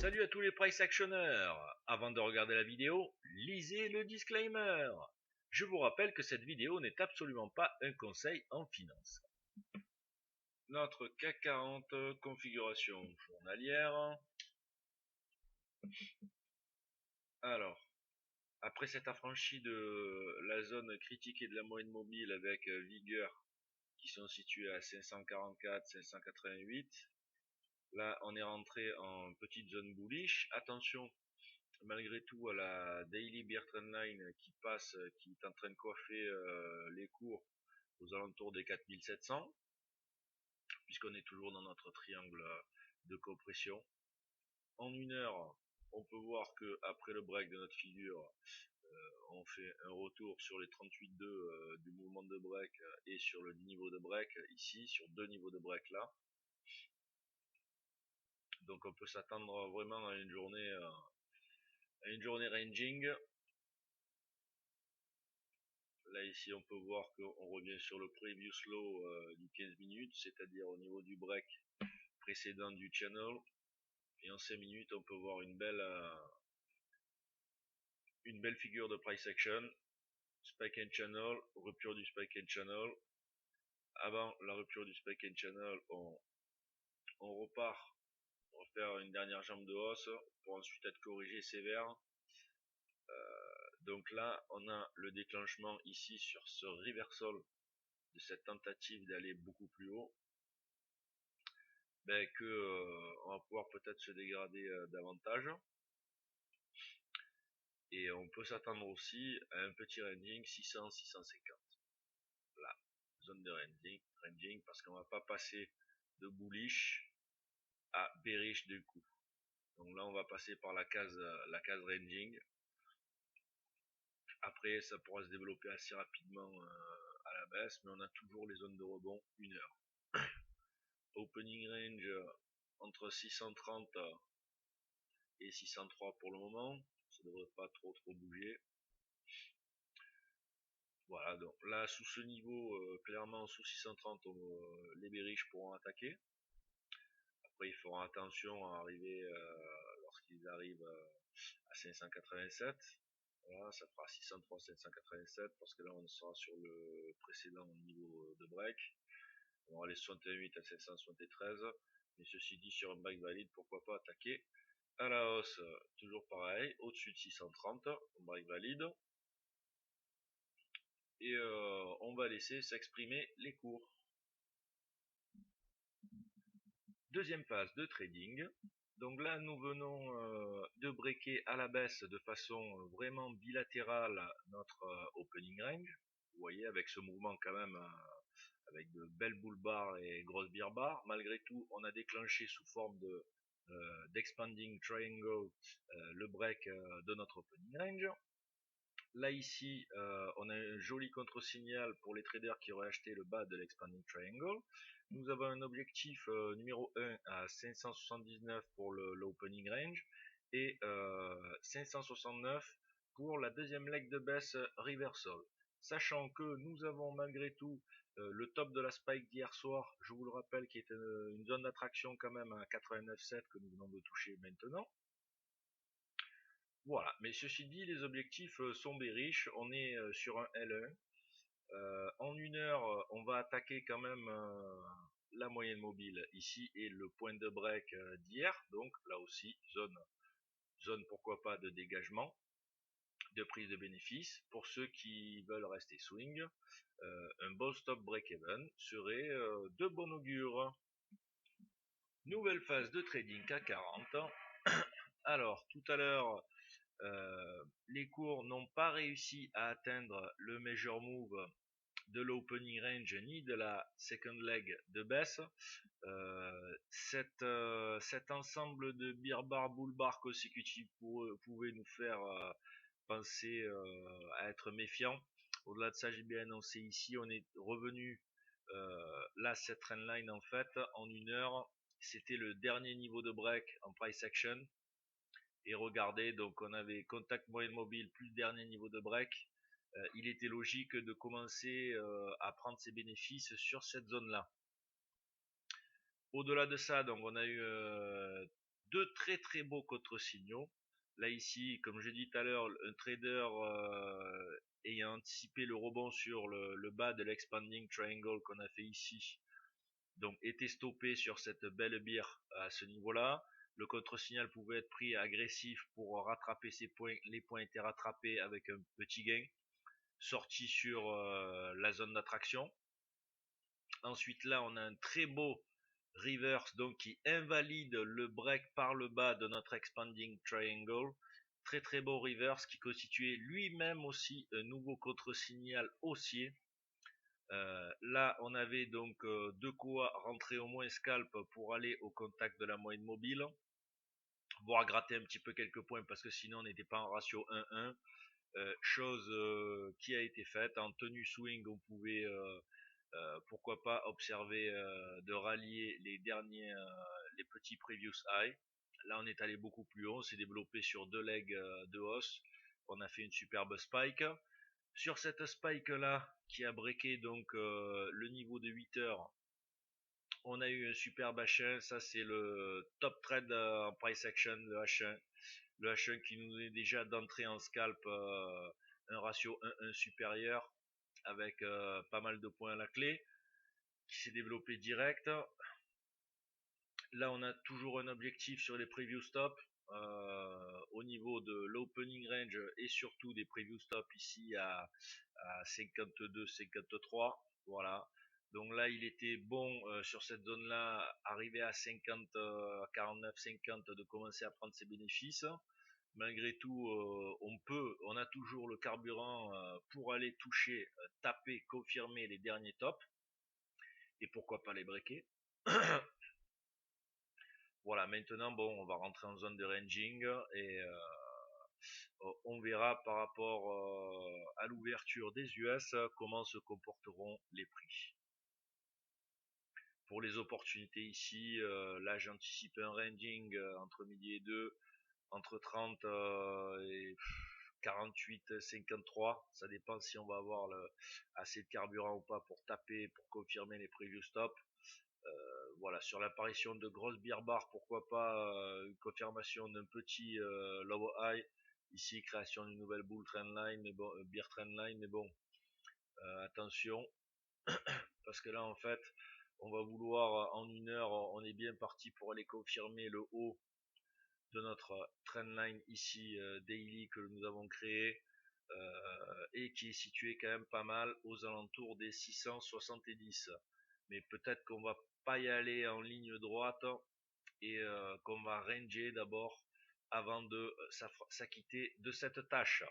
Salut à tous les price actionneurs. Avant de regarder la vidéo, lisez le disclaimer. Je vous rappelle que cette vidéo n'est absolument pas un conseil en finance. Notre CAC 40 configuration journalière. Alors, après cette affranchie de la zone critique et de la moyenne mobile avec vigueur qui sont situés à 544, 588, là on est rentré en petite zone bullish. Attention malgré tout à la Daily Bear Trendline qui passe, qui est en train de coiffer les cours aux alentours des 4700, puisqu'on est toujours dans notre triangle de compression. En une heure, on peut voir que après le break de notre figure, on fait un retour sur les 38,2 du mouvement de break et sur le niveau de break ici, sur deux niveaux de break là. Donc on peut s'attendre vraiment à une journée ranging. Là ici on peut voir qu'on revient sur le previous low du 15 minutes, c'est-à-dire au niveau du break précédent du channel. Et en 5 minutes on peut voir une belle figure de price action. Spike and channel, rupture du spike and channel. Avant la rupture du spike and channel, on repart, on va faire une dernière jambe de hausse pour ensuite être corrigé sévère. Donc là on a le déclenchement ici sur ce reversal de cette tentative d'aller beaucoup plus haut, on va pouvoir peut-être se dégrader davantage, et on peut s'attendre aussi à un petit ranging 600-650, la zone de ranging, parce qu'on va pas passer de bullish à bearish du coup. Donc là on va passer par la case ranging. Après ça pourra se développer assez rapidement à la baisse, mais on a toujours les zones de rebond 1 heure. Opening range entre 630 et 603 pour le moment, ça devrait pas trop bouger. Voilà, donc là sous ce niveau, clairement sous 630, les bearish pourront attaquer. Après il faudra attention à arriver lorsqu'ils arrivent à 587. Voilà, ça fera 603, 587, parce que là on sera sur le précédent niveau de break. On aura les 68 à 773, mais ceci dit, sur un break valide, pourquoi pas attaquer à la hausse. Toujours pareil, au-dessus de 630, on break valide, et on va laisser s'exprimer les cours. Deuxième phase de trading. Donc là nous venons de breaker à la baisse de façon vraiment bilatérale notre opening range. Vous voyez, avec ce mouvement quand même avec de belles bull bars et grosses bear bars. Malgré tout on a déclenché sous forme de d'expanding triangle le break de notre opening range. Là ici on a un joli contre-signal pour les traders qui auraient acheté le bas de l'expanding triangle. Nous avons un objectif numéro 1 à 579 pour l'opening range et 569 pour la deuxième leg de baisse reversal. Sachant que nous avons malgré tout le top de la spike d'hier soir, je vous le rappelle, qui est une zone d'attraction quand même à 89,7 que nous venons de toucher maintenant. Voilà, mais ceci dit, les objectifs sont bearish. On est sur un L1. En une heure, on va attaquer quand même la moyenne mobile ici et le point de break d'hier. Donc là aussi, zone pourquoi pas de dégagement, de prise de bénéfice. Pour ceux qui veulent rester swing, un bon stop break-even serait de bon augure. Nouvelle phase de trading CAC 40. Alors, tout à l'heure, les cours n'ont pas réussi à atteindre le major move de l'opening range ni de la second leg de baisse. Cet ensemble de bear bar bull bar consécutifs pouvait nous faire penser à être méfiant. Au-delà de ça, j'ai bien annoncé ici, on est revenu là, cette trendline en fait en une heure, c'était le dernier niveau de break en price action. Et regardez, donc on avait contact moyenne mobile plus dernier niveau de break. Il était logique de commencer à prendre ses bénéfices sur cette zone là. Au delà de ça, donc on a eu deux deux très très beaux contre-signaux. Là ici, comme je dis tout à l'heure, un trader ayant anticipé le rebond sur le bas de l'expanding triangle qu'on a fait ici, donc était stoppé sur cette belle bière à ce niveau-là. Le contre-signal pouvait être pris agressif pour rattraper ces points. Les points étaient rattrapés avec un petit gain, sorti sur la zone d'attraction. Ensuite là, on a un très beau reverse donc qui invalide le break par le bas de notre expanding triangle. Très très beau reverse qui constituait lui-même aussi un nouveau contre-signal haussier. Là, on avait donc de quoi rentrer au moins scalp pour aller au contact de la moyenne mobile, voire gratter un petit peu quelques points parce que sinon on n'était pas en ratio 1-1. Chose qui a été faite en tenue swing. On pouvait pourquoi pas observer de rallier les derniers les petits previous high. Là on est allé beaucoup plus haut, on s'est développé sur deux legs de hausse, on a fait une superbe spike. Sur cette spike là qui a breaké donc le niveau de 8 heures, on a eu un superbe H1. Ça c'est le top trade en price action, le H1. Le H1 qui nous est déjà d'entrée en scalp un ratio 1-1 supérieur avec pas mal de points à la clé, qui s'est développé direct. Là on a toujours un objectif sur les preview stops au niveau de l'opening range et surtout des preview stops ici à 52-53. Voilà. Donc là il était bon sur cette zone là, arrivé à 50, 49-50, de commencer à prendre ses bénéfices. Malgré tout, on a toujours le carburant pour aller toucher, taper, confirmer les derniers tops. Et pourquoi pas les breaker. Voilà, maintenant, bon, on va rentrer en zone de ranging et on verra par rapport à l'ouverture des US comment se comporteront les prix. Pour les opportunités ici, là j'anticipe un ranging entre midi et 2, entre 30 et 48-53. Ça dépend si on va avoir assez de carburant ou pas pour taper, pour confirmer les preview stops. Voilà, sur l'apparition de grosses beer bars, pourquoi pas une confirmation d'un petit low high. Ici, création d'une nouvelle bull trendline, mais bon, beer trendline, mais bon, attention, parce que là, en fait, on va vouloir en une heure, on est bien parti pour aller confirmer le haut de notre trendline ici daily que nous avons créé et qui est situé quand même pas mal aux alentours des 670. Mais peut-être qu'on va pas y aller en ligne droite et qu'on va ranger d'abord avant de s'acquitter de cette tâche.